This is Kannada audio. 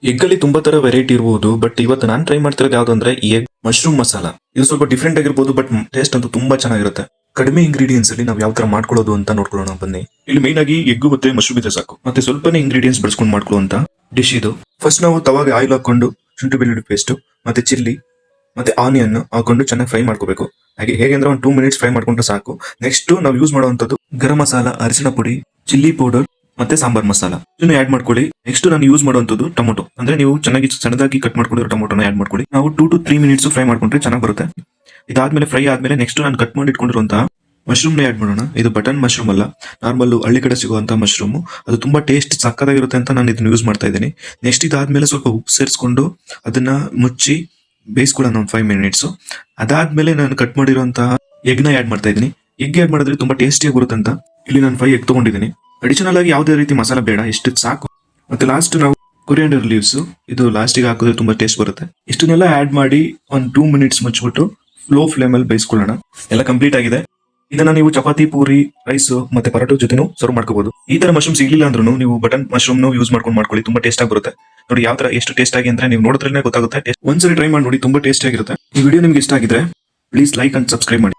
ಎಗ್ ಅಲ್ಲಿ ತುಂಬಾ ತರ ವೆರೈಟಿ ಇರಬಹುದು, ಬಟ್ ಇವತ್ತು ನಾನು ಟ್ರೈ ಮಾಡ್ತಿರೋದು ಯಾವ್ದು ಅಂದ್ರೆ ಎಗ್ ಮಶ್ರೂಮ್ ಮಸಾಲ. ಇದು ಸ್ವಲ್ಪ ಡಿಫ್ರೆಂಟ್ ಆಗಿರ್ಬೋದು, ಬಟ್ ಟೇಸ್ಟ್ ಅಂತೂ ತುಂಬಾ ಚೆನ್ನಾಗಿರುತ್ತೆ. ಕಡಿಮೆ ಇಂಗ್ರೀಡಿಯೆಂಟ್ಸ್ ಅಲ್ಲಿ ನಾವು ಯಾವ ತರ ಮಾಡ್ಕೊಳ್ಳೋದು ಅಂತ ನೋಡ್ಕೊಳ್ಳೋಣ ಬನ್ನಿ. ಇಲ್ಲಿ ಮೇನ್ ಆಗಿ ಎಗ್ ಮತ್ತೆ ಮಶ್ರೂಮ್ ಇದ್ರೆ ಸಾಕು, ಮತ್ತೆ ಸ್ವಲ್ಪನೇ ಇಂಗ್ರೀಡಿಯೆಂಟ್ಸ್ ಬಳಸ್ಕೊಂಡು ಮಾಡ್ಕೊಳ್ಳುವಂತ ಡಿಶ್ ಇದು. ಫಸ್ಟ್ ನಾವು ತವಾಗ ಆಯಿಲ್ ಹಾಕೊಂಡು ಶುಂಠಿ ಬೆಳ್ಳುಳ್ಳಿ ಪೇಸ್ಟ್ ಮತ್ತೆ ಚಿಲ್ಲಿ ಮತ್ತೆ ಆನಿಯನ್ ಹಾಕೊಂಡು ಚೆನ್ನಾಗಿ ಫ್ರೈ ಮಾಡ್ಕೋಬೇಕು. ಹಾಗೆ ಹೇಗೆ ಅಂದ್ರೆ ಒಂದು 2 ಮಿನಿಟ್ಸ್ ಫ್ರೈ ಮಾಡ್ಕೊಂಡ್ರೆ ಸಾಕು. ನೆಕ್ಸ್ಟ್ ನಾವು ಯೂಸ್ ಮಾಡುವಂತದ್ದು ಗರಂ ಮಸಾಲ, ಅರಿಶಿನ ಪುಡಿ, ಚಿಲ್ಲಿ ಪೌಡರ್ ಮತ್ತೆ ಸಾಂಬಾರ್ ಮಸಾಲ ಇದನ್ನು ಆಡ್ ಮಾಡ್ಕೊಳ್ಳಿ. ನೆಕ್ಸ್ಟ್ ನಾನು ಯೂಸ್ ಮಾಡುವಂತದ್ದು ಟೊಮೊಟೊ, ಅಂದ್ರೆ ನೀವು ಚೆನ್ನಾಗಿ ಸಣ್ಣದಾಗಿ ಕಟ್ ಮಾಡ್ಕೊಂಡಿರೋ ಟೊಮೊಟೊನ ಆಡ್ ಮಾಡ್ಕೊಳ್ಳಿ. ನಾವು 2 to 3 ಮಿನಿಟ್ಸ್ ಫ್ರೈ ಮಾಡ್ಕೊಂಡ್ರೆ ಚೆನ್ನಾಗಿ ಬರುತ್ತೆ. ಇದಾದ್ಮೇಲೆ ಫ್ರೈ ಆದ್ಮೇಲೆ ನೆಕ್ಸ್ಟ್ ನಾನು ಕಟ್ ಮಾಡಿ ಇಟ್ಕೊಂಡಿರುವಂತಹ ಮಶ್ರೂಮ್ ನ ಆಡ್ ಮಾಡೋಣ. ಇದು ಬಟನ್ ಮಶ್ರೂಮ್ ಅಲ್ಲ, ನಾರ್ಮಲ್ ಹಳ್ಳಿ ಕಡೆ ಸಿಗುವಂತಹ ಮಶ್ರೂಮ್. ಅದು ತುಂಬಾ ಟೇಸ್ಟ್ ಸಕ್ಕತ್ತಾಗಿರುತ್ತೆ ಅಂತ ನಾನು ಇದನ್ನ ಯೂಸ್ ಮಾಡ್ತಾ ಇದ್ದೀನಿ. ನೆಕ್ಸ್ಟ್ ಇದಾದ್ಮೇಲೆ ಸ್ವಲ್ಪ ಉಪ್ಪು ಸೇರಿಸ್ಕೊಂಡು ಅದನ್ನ ಮುಚ್ಚಿ ಬೇಯಿಸ್ಕೊಳ್ಳೋಣ ಒಂದು 5 ಮಿನಿಟ್ಸ್. ಅದಾದ್ಮೇಲೆ ನಾನು ಕಟ್ ಮಾಡಿರುವಂತಹ ಎಗ್ ನ ಆಡ್ ಮಾಡ್ತಾ ಇದ್ದೀನಿ. ಎಗ್ ಆಡ್ ಮಾಡಿದ್ರೆ ತುಂಬಾ ಟೇಸ್ಟಿಯಾಗಿ ಬರುತ್ತೆ ಅಂತ ಇಲ್ಲಿ ನಾನು 5 ಎಗ್ ತಗೊಂಡಿದ್ದೀನಿ. ಅಡಿಷನಲ್ ಆಗಿ ಯಾವುದೇ ರೀತಿ ಮಸಾಲ ಬೇಡ, ಎಷ್ಟು ಸಾಕು. ಮತ್ತೆ ಲಾಸ್ಟ್ ನಾವು ಕೊರಿಯಾಂಡರ್ ಲೀವ್ಸ್, ಇದು ಲಾಸ್ಟಿಗೆ ಹಾಕಿದ್ರೆ ತುಂಬಾ ಟೇಸ್ಟ್ ಬರುತ್ತೆ. ಇಷ್ಟನ್ನೆಲ್ಲ ಆಡ್ ಮಾಡಿ ಒಂದು 2 ಮಿನಿಟ್ಸ್ ಮುಚ್ಚಿಬಿಟ್ಟು ಲೋ ಫ್ಲೇಮ್ ಅಲ್ಲಿ ಬೇಯಿಸ್ಕೊಳ್ಳೋಣ. ಎಲ್ಲ ಕಂಪ್ಲೀಟ್ ಆಗಿದೆ. ಇದನ್ನ ನೀವು ಚಪಾತಿ, ಪೂರಿ, ರೈಸ್ ಮತ್ತೆ ಪರೋಟ ಜೊತೆನೂ ಸರ್ವ್ ಮಾಡ್ಕೋಬಹುದು. ಈ ತರ ಮಶ್ರೂಮ್ ಸಿಗ್ಲಿಲ್ಲ ಅಂದ್ರೂ ನೀವು ಬಟನ್ ಮಶ್ರೂಮ್ ಯೂಸ್ ಮಾಡ್ಕೊಳ್ಳಿ, ತುಂಬಾ ಟೇಸ್ಟ್ ಆಗಿ ಬರುತ್ತೆ. ನೋಡಿ ಯಾವ ತರ ಎಷ್ಟು ಟೇಸ್ಟ್ ಆಗಿ ಅಂದ್ರೆ ನೀವು ನೋಡಿದ್ರೆ ಗೊತ್ತಾಗುತ್ತೆ. ಒಂದ್ಸರಿ ಟ್ರೈ ಮಾಡಿ ನೋಡಿ, ತುಂಬಾ ಟೇಸ್ಟ್ ಆಗಿರುತ್ತೆ. ಈ ವಿಡಿಯೋ ನಿಮ್ಗೆ ಇಷ್ಟ ಆಗಿದ್ರೆ ಪ್ಲೀಸ್ ಲೈಕ್ ಅಂಡ್ ಸಬ್ಸ್ಕ್ರೈಬ್ ಮಾಡಿ.